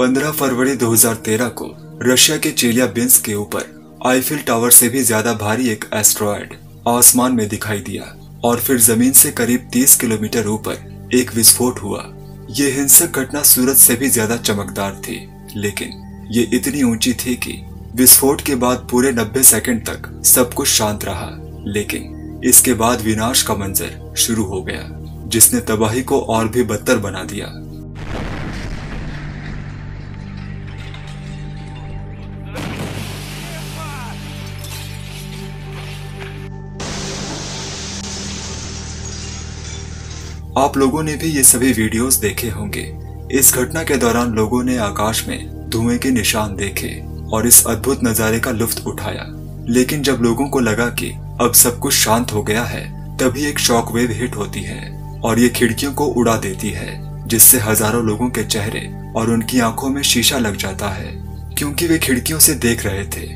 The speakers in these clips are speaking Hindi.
15 फरवरी 2013 को रशिया के चेलियाबिंस्क के ऊपर आईफिल टावर से भी ज्यादा भारी एक एस्ट्रॉयड आसमान में दिखाई दिया और फिर जमीन से करीब 30 किलोमीटर ऊपर एक विस्फोट हुआ। ये हिंसक घटना सूरज से भी ज्यादा चमकदार थी, लेकिन ये इतनी ऊंची थी कि विस्फोट के बाद पूरे 90 सेकंड तक सब कुछ शांत रहा। लेकिन इसके बाद विनाश का मंजर शुरू हो गया, जिसने तबाही को और भी बदतर बना दिया। आप लोगों ने भी ये सभी वीडियोस देखे होंगे। इस घटना के दौरान लोगों ने आकाश में धुएं के निशान देखे और इस अद्भुत नजारे का लुत्फ उठाया। लेकिन जब लोगों को लगा कि अब सब कुछ शांत हो गया है, तभी एक शॉक वेव हिट होती है और ये खिड़कियों को उड़ा देती है, जिससे हजारों लोगों के चेहरे और उनकी आंखों में शीशा लग जाता है, क्योंकि वे खिड़कियों से देख रहे थे।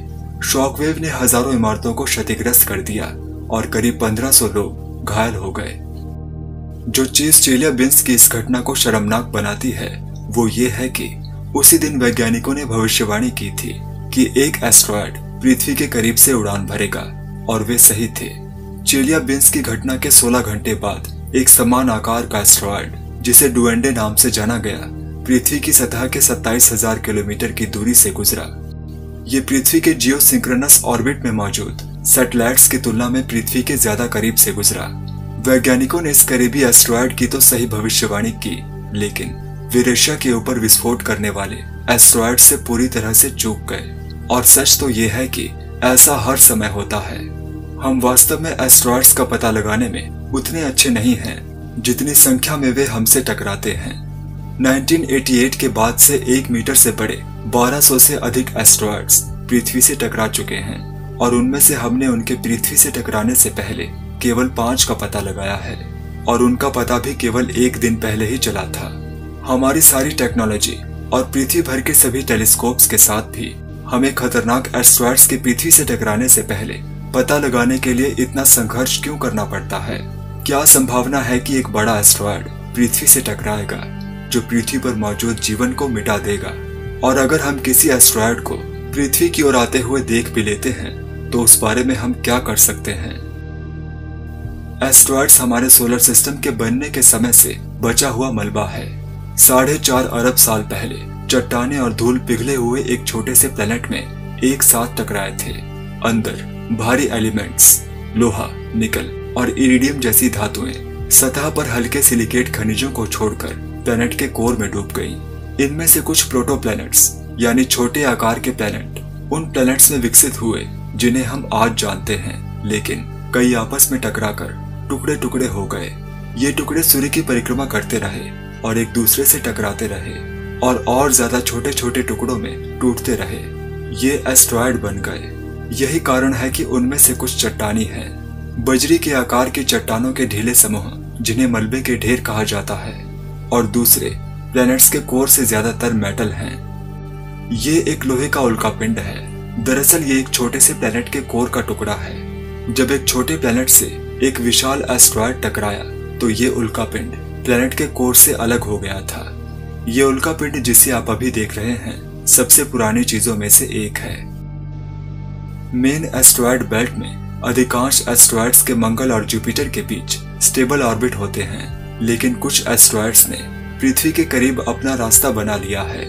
शॉक वेव ने हजारों इमारतों को क्षतिग्रस्त कर दिया और करीब 1500 लोग घायल हो गए। जो चीज चेलियाबिंस्क की इस घटना को शर्मनाक बनाती है वो ये है कि उसी दिन वैज्ञानिकों ने भविष्यवाणी की थी कि एक एस्ट्रॉयड पृथ्वी के करीब से उड़ान भरेगा, और वे सही थे। चेलियाबिंस्क की घटना के 16 घंटे बाद एक समान आकार का एस्ट्रॉयड, जिसे डुएंडे नाम से जाना गया, पृथ्वी की सतह के 27,000 किलोमीटर की दूरी से गुजरा। ये पृथ्वी के जियोसिंक्रोनस ऑर्बिट में मौजूद सैटेलाइट्स की तुलना में पृथ्वी के ज्यादा करीब से गुजरा। वैज्ञानिकों ने इस करीबी एस्ट्रॉयड की तो सही भविष्यवाणी की, लेकिन वे रशिया के ऊपर विस्फोट करने वाले एस्ट्रॉयड से पूरी तरह से चूक गए। और सच तो ये है कि ऐसा हर समय होता है। हम वास्तव में एस्ट्रॉयड्स का पता लगाने में उतने अच्छे नहीं हैं जितनी संख्या में वे हमसे टकराते हैं। 1988 के बाद से 1 मीटर से बड़े 1200 से अधिक एस्ट्रॉयड्स पृथ्वी से टकरा चुके हैं, और उनमें से हमने उनके पृथ्वी से टकराने से पहले केवल 5 का पता लगाया है, और उनका पता भी केवल 1 दिन पहले ही चला था। हमारी सारी टेक्नोलॉजी और पृथ्वी भर के सभी टेलीस्कोप्स के साथ भी हमें खतरनाक एस्ट्रॉयड्स के पृथ्वी से टकराने से पहले पता लगाने के लिए इतना संघर्ष क्यों करना पड़ता है? क्या संभावना है कि एक बड़ा एस्ट्रॉयड पृथ्वी से टकराएगा जो पृथ्वी पर मौजूद जीवन को मिटा देगा? और अगर हम किसी एस्ट्रॉयड को पृथ्वी की ओर आते हुए देख भी लेते हैं तो उस बारे में हम क्या कर सकते हैं? एस्ट्रॉयड्स हमारे सोलर सिस्टम के बनने के समय से बचा हुआ मलबा है। 4.5 अरब साल पहले चट्टाने और धूल पिघले हुए एक छोटे से प्लेनेट में एक साथ टकराए थे। अंदर भारी एलिमेंट्स, लोहा, निकल और इरिडियम जैसी धातुएं सतह पर हल्के सिलिकेट खनिजों को छोड़कर प्लेनेट के कोर में डूब गईं। इनमें से कुछ प्रोटो प्लैनेट्स यानी छोटे आकार के प्लेनेट उन प्लैनेट्स में विकसित हुए जिन्हें हम आज जानते हैं, लेकिन कई आपस में टकराकर टुकड़े टुकड़े हो गए। ये टुकड़े सूर्य की परिक्रमा करते रहे और एक दूसरे से टकराते रहे और ज्यादा छोटे छोटे टुकड़ों में टूटते रहे। ये एस्ट्रॉयड बन गए। यही कारण है कि उनमें से कुछ चट्टानी हैं, बजरी के आकार की चट्टानों के ढीले समूह जिन्हें मलबे के ढेर कहा जाता है, और दूसरे प्लैनेट्स के कोर से ज्यादातर मेटल हैं। ये एक लोहे का उल्कापिंड है। दरअसल ये एक छोटे से प्लैनेट के कोर का टुकड़ा है। जब एक छोटे प्लैनेट से एक विशाल एस्ट्रॉयड टकराया तो ये उल्कापिंड प्लैनेट के कोर से अलग हो गया था। ये उल्कापिंड जिसे आप अभी देख रहे हैं सबसे पुरानी चीजों में से एक है। मेन एस्ट्रॉयड बेल्ट में अधिकांश एस्ट्रॉयड्स के मंगल और जुपिटर के बीच स्टेबल ऑर्बिट होते हैं, लेकिन कुछ एस्ट्रॉयड्स ने पृथ्वी के करीब अपना रास्ता बना लिया है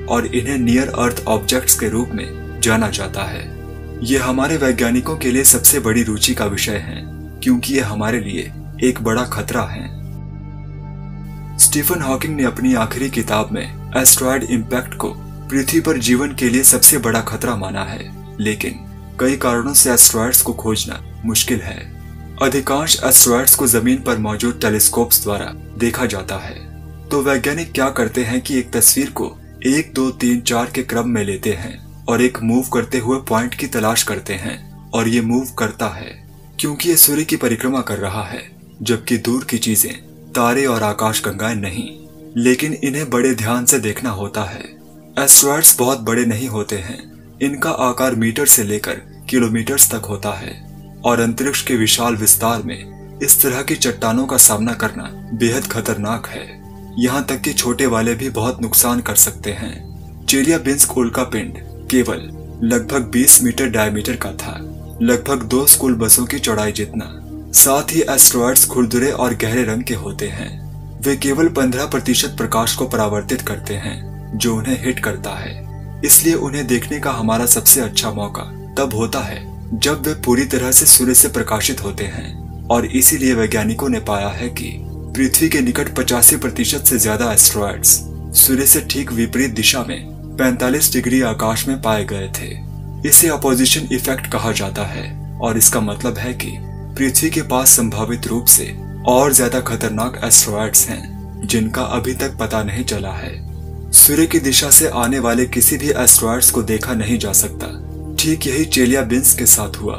और इन्हें नियर अर्थ ऑब्जेक्ट्स के रूप में जाना जाता है। ये हमारे वैज्ञानिकों के लिए सबसे बड़ी रुचि का विषय है, क्योंकि ये हमारे लिए एक बड़ा खतरा है। स्टीफन हॉकिंग ने अपनी आखिरी किताब में एस्ट्रॉयड इंपैक्ट को पृथ्वी पर जीवन के लिए सबसे बड़ा खतरा माना है, लेकिन कई कारणों से एस्ट्रॉयड्स को खोजना मुश्किल है। अधिकांश एस्ट्रॉयड्स को जमीन पर मौजूद टेलीस्कोप्स द्वारा देखा जाता है। तो वैज्ञानिक क्या करते हैं कि एक तस्वीर को 1, 2, 3, 4 के क्रम में लेते हैं और एक मूव करते हुए पॉइंट की तलाश करते हैं, और ये मूव करता है क्योंकि ये सूर्य की परिक्रमा कर रहा है, जबकि दूर की चीजें तारे और आकाशगंगाएं नहीं, लेकिन इन्हें बड़े ध्यान से देखना होता है। एस्ट्रॉयड्स बहुत बड़े नहीं होते हैं। इनका आकार मीटर से लेकर किलोमीटर्स तक होता है, और अंतरिक्ष के विशाल विस्तार में इस तरह की चट्टानों का सामना करना बेहद खतरनाक है। यहाँ तक कि छोटे वाले भी बहुत नुकसान कर सकते हैं। चेलियाबिंस्क उल्कापिंड केवल लगभग 20 मीटर डायमीटर का था, लगभग 2 स्कूल बसों की चौड़ाई जितना। साथ ही एस्टेरॉयड्स खुरदुरे और गहरे रंग के होते हैं। वे केवल 15% प्रकाश को परावर्तित करते हैं जो उन्हें हिट करता है। इसलिए उन्हें देखने का हमारा सबसे अच्छा मौका तब होता है जब वे पूरी तरह से सूर्य से प्रकाशित होते हैं। और इसीलिए वैज्ञानिकों ने पाया है कि पृथ्वी के निकट 85% से ज्यादा एस्टेरॉयड्स सूर्य से ठीक विपरीत दिशा में 45 डिग्री आकाश में पाए गए थे। इसे अपोजिशन इफेक्ट कहा जाता है और इसका मतलब है कि पृथ्वी के पास संभावित रूप से और ज्यादा खतरनाक एस्टेरॉयड्स हैं जिनका अभी तक पता नहीं चला है। सूर्य की दिशा से आने वाले किसी भी एस्टेरॉयड्स को देखा नहीं जा सकता। ठीक यही चेलियाबिंस्क के साथ हुआ।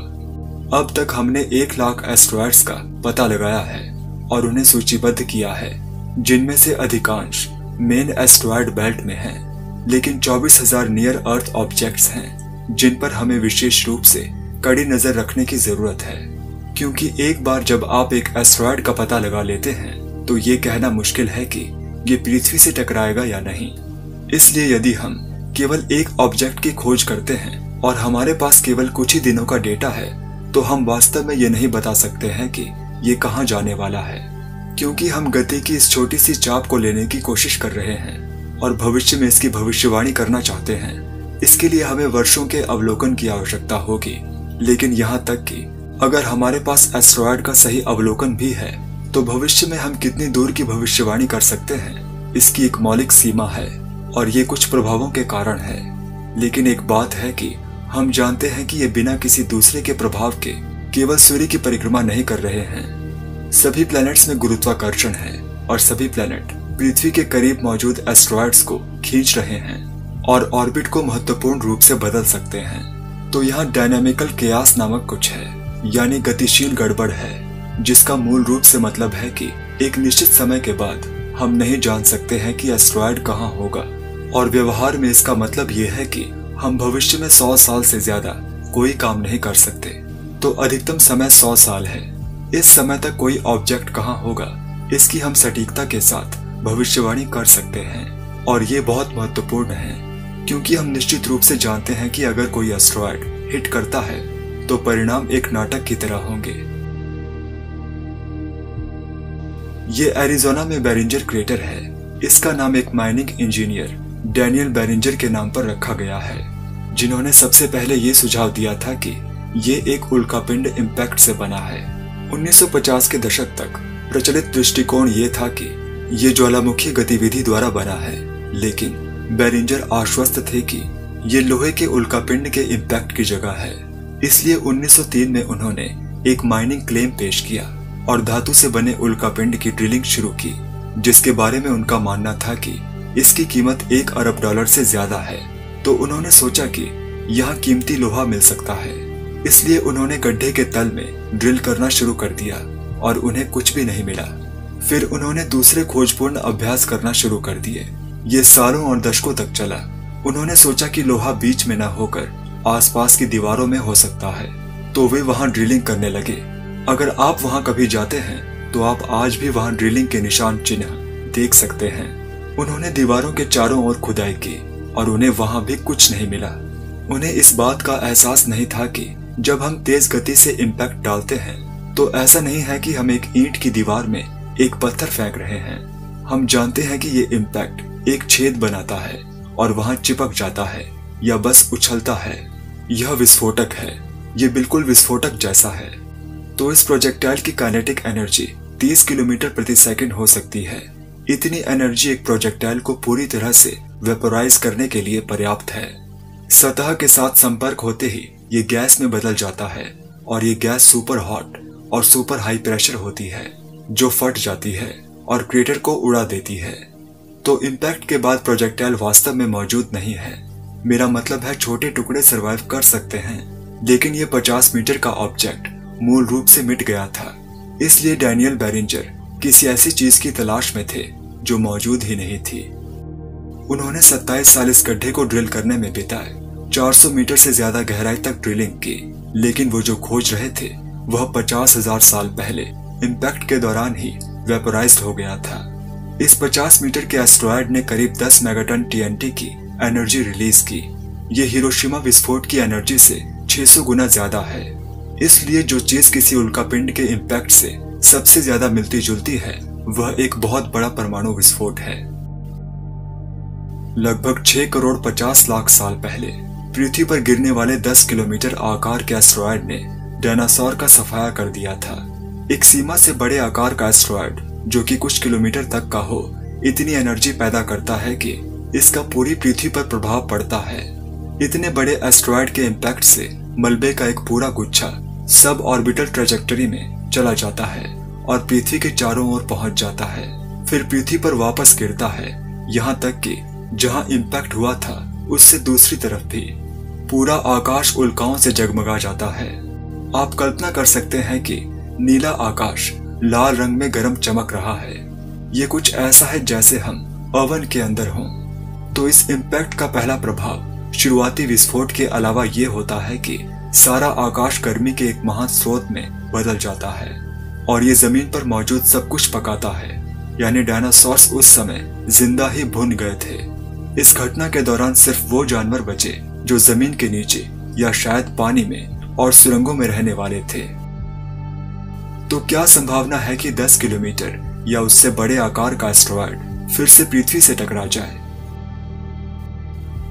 अब तक हमने 1 लाख एस्टेरॉयड्स का पता लगाया है और उन्हें सूचीबद्ध किया है, जिनमें से अधिकांश मेन एस्टेरॉयड बेल्ट में हैं। लेकिन 24,000 नियर अर्थ ऑब्जेक्ट्स हैं जिन पर हमें विशेष रूप से कड़ी नजर रखने की जरूरत है, क्योंकि एक बार जब आप एक एस्टेरॉयड का पता लगा लेते हैं तो ये कहना मुश्किल है कि ये पृथ्वी से टकराएगा या नहीं। इसलिए यदि हम केवल एक ऑब्जेक्ट की खोज करते हैं और हमारे पास केवल कुछ ही दिनों का डेटा है तो हम वास्तव में ये नहीं बता सकते हैं कि ये कहाँ जाने वाला है, क्योंकि हम गति की इस छोटी सी चाप को लेने की कोशिश कर रहे हैं और भविष्य में इसकी भविष्यवाणी करना चाहते हैं। इसके लिए हमें वर्षों के अवलोकन की आवश्यकता होगी। लेकिन यहाँ तक कि अगर हमारे पास एस्टेरॉयड का सही अवलोकन भी है तो भविष्य में हम कितनी दूर की भविष्यवाणी कर सकते हैं, इसकी एक मौलिक सीमा है और ये कुछ प्रभावों के कारण है। लेकिन एक बात है कि हम जानते हैं कि ये बिना किसी दूसरे के प्रभाव के केवल सूर्य की परिक्रमा नहीं कर रहे हैं। सभी प्लैनेट्स में गुरुत्वाकर्षण है और सभी प्लैनेट पृथ्वी के करीब मौजूद एस्टेरॉयड्स को खींच रहे हैं और ऑर्बिट को महत्वपूर्ण रूप से बदल सकते हैं। तो यहाँ डायनामिकल केयास नामक कुछ है, यानी गतिशील गड़बड़ है, जिसका मूल रूप से मतलब है कि एक निश्चित समय के बाद हम नहीं जान सकते हैं कि एस्टेरॉयड कहाँ होगा। और व्यवहार में इसका मतलब ये है कि हम भविष्य में 100 साल से ज्यादा कोई काम नहीं कर सकते। तो अधिकतम समय 100 साल है। इस समय तक कोई ऑब्जेक्ट कहाँ होगा इसकी हम सटीकता के साथ भविष्यवाणी कर सकते हैं। और ये बहुत महत्वपूर्ण है, क्योंकि हम निश्चित रूप से जानते हैं कि अगर कोई एस्टेरॉयड हिट करता है तो परिणाम एक नाटक की तरह होंगे। ये एरिज़ोना में बेरिंजर क्रेटर है। इसका नाम एक माइनिंग इंजीनियर डैनियल बेरिंजर के नाम पर रखा गया है, जिन्होंने सबसे पहले ये सुझाव दिया था कि ये एक उल्कापिंड इम्पैक्ट से बना है। 1950 के दशक तक प्रचलित दृष्टिकोण ये था कि ये ज्वालामुखी गतिविधि द्वारा बना है, लेकिन बेरिंजर आश्वस्त थे कि ये लोहे के उल्कापिंड के इम्पैक्ट की जगह है। इसलिए 1903 में उन्होंने एक माइनिंग क्लेम पेश किया और धातु से बने उल्कापिंड की ड्रिलिंग शुरू की, जिसके बारे में उनका मानना था कि इसकी कीमत $1 अरब से ज्यादा है। तो उन्होंने सोचा कि यहाँ कीमती लोहा मिल सकता है। इसलिए उन्होंने गड्ढे के तल में ड्रिल करना शुरू कर दिया और उन्हें कुछ भी नहीं मिला। फिर उन्होंने दूसरे खोजपूर्ण अभ्यास करना शुरू कर दिए। ये सालों और दशकों तक चला। उन्होंने सोचा कि लोहा बीच में न होकर आसपास की दीवारों में हो सकता है, तो वे वहां ड्रिलिंग करने लगे। अगर आप वहां कभी जाते हैं तो आप आज भी वहां ड्रिलिंग के निशान चिन्ह देख सकते हैं। उन्होंने दीवारों के चारों ओर खुदाई की और उन्हें वहां भी कुछ नहीं मिला। उन्हें इस बात का एहसास नहीं था कि जब हम तेज गति से इम्पैक्ट डालते हैं तो ऐसा नहीं है कि हम एक ईंट की दीवार में एक पत्थर फेंक रहे हैं। हम जानते हैं कि ये इम्पैक्ट एक छेद बनाता है और वहां चिपक जाता है या बस उछलता है। यह विस्फोटक है। ये बिल्कुल विस्फोटक जैसा है। तो इस प्रोजेक्टाइल की काइनेटिक एनर्जी 30 किलोमीटर प्रति सेकंड हो सकती है। इतनी एनर्जी एक प्रोजेक्टाइल को पूरी तरह से वेपोराइज करने के लिए पर्याप्त है। सतह के साथ संपर्क होते ही ये गैस में बदल जाता है और ये गैस सुपर हॉट और सुपर हाई प्रेशर होती है, जो फट जाती है और क्रेटर को उड़ा देती है। तो इम्पैक्ट के बाद प्रोजेक्टाइल वास्तव में मौजूद नहीं है। मेरा मतलब है छोटे टुकड़े सरवाइव कर सकते हैं, लेकिन ये 50 मीटर का ऑब्जेक्ट मूल रूप से मिट गया था। इसलिए डैनियल बेरिंजर किसी ऐसी चीज की तलाश में थे जो मौजूद ही नहीं थी। उन्होंने 27 साल इस गड्ढे को ड्रिल करने में बिताए। 400 मीटर से ज्यादा गहराई तक ड्रिलिंग की, लेकिन वो जो खोज रहे थे वह 50,000 साल पहले इम्पैक्ट के दौरान ही वेपोराइज्ड हो गया था। इस 50 मीटर के एस्टेरॉयड ने करीब 10 मेगाटन TNT की एनर्जी रिलीज की। ये हिरोशिमा विस्फोट की एनर्जी से 600 गुना ज्यादा है। इसलिए जो चीज किसी उल्कापिंड के इम्पैक्ट से सबसे ज्यादा मिलती जुलती है वह एक बहुत बड़ा परमाणु विस्फोट है। लगभग 6 करोड़ 50 लाख साल पहले पृथ्वी पर गिरने वाले 10 किलोमीटर आकार के एस्टेरॉयड ने डायनासोर का सफाया कर दिया था। एक सीमा से बड़े आकार का एस्टेरॉयड जो कि कुछ किलोमीटर तक का हो, इतनी एनर्जी पैदा करता है कि इसका पूरी पृथ्वी पर प्रभाव पड़ता है। इतने बड़े एस्टेरॉयड के इम्पैक्ट से मलबे का एक पूरा गुच्छा सब ऑर्बिटल ट्रेजेक्टरी में चला जाता है और पृथ्वी के चारों ओर पहुंच जाता है। फिर पृथ्वी पर वापस गिरता है, यहाँ तक कि जहां इम्पैक्ट हुआ था उससे दूसरी तरफ भी पूरा आकाश उल्काओं से जगमगा जाता है। आप कल्पना कर सकते हैं कि नीला आकाश लाल रंग में गर्म चमक रहा है। ये कुछ ऐसा है जैसे हम ओवन के अंदर हों। तो इस इम्पैक्ट का पहला प्रभाव शुरुआती विस्फोट के अलावा ये होता है कि सारा आकाश गर्मी के एक महान स्रोत में बदल जाता है और ये जमीन पर मौजूद सब कुछ पकाता है। यानी डायनासोर्स उस समय जिंदा ही भुन गए थे। इस घटना के दौरान सिर्फ वो जानवर बचे जो जमीन के नीचे या शायद पानी में और सुरंगों में रहने वाले थे। तो क्या संभावना है कि 10 किलोमीटर या उससे बड़े आकार का एस्टेरॉयड फिर से पृथ्वी से टकरा जाए?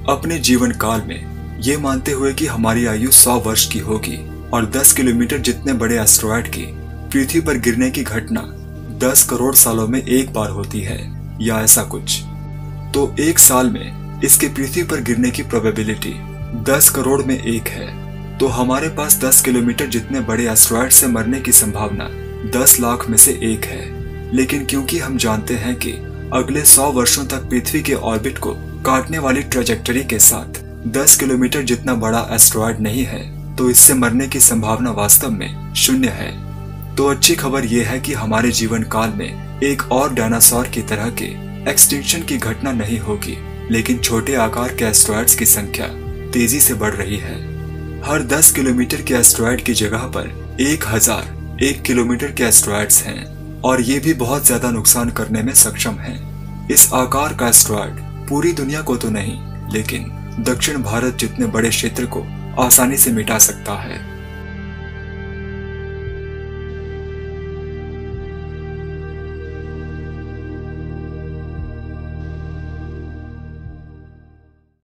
अपने जीवन काल में ये मानते हुए कि हमारी आयु 100 वर्ष की होगी और 10 किलोमीटर जितने बड़े एस्टेरॉयड की पृथ्वी पर गिरने की घटना 10 करोड़ सालों में एक बार होती है या ऐसा कुछ, तो एक साल में इसके पृथ्वी पर गिरने की प्रोबेबिलिटी 10 करोड़ में एक है। तो हमारे पास 10 किलोमीटर जितने बड़े एस्टेरॉयड से मरने की संभावना 10 लाख में से एक है। लेकिन क्योंकि हम जानते हैं कि अगले 100 वर्षों तक पृथ्वी के ऑर्बिट को काटने वाली ट्रेजेक्टरी के साथ 10 किलोमीटर जितना बड़ा एस्टेरॉयड नहीं है, तो इससे मरने की संभावना वास्तव में 0 है। तो अच्छी खबर यह है कि हमारे जीवन काल में एक और डायनासोर की तरह के एक्सटिंक्शन की घटना नहीं होगी, लेकिन छोटे आकार के एस्टेरॉयड्स की संख्या तेजी से बढ़ रही है। हर 10 किलोमीटर के एस्टेरॉयड की जगह पर 1001 किलोमीटर के एस्टेरॉयड्स हैं और ये भी बहुत ज्यादा नुकसान करने में सक्षम हैं। इस आकार का एस्टेरॉयड पूरी दुनिया को तो नहीं, लेकिन दक्षिण भारत जितने बड़े क्षेत्र को आसानी से मिटा सकता है।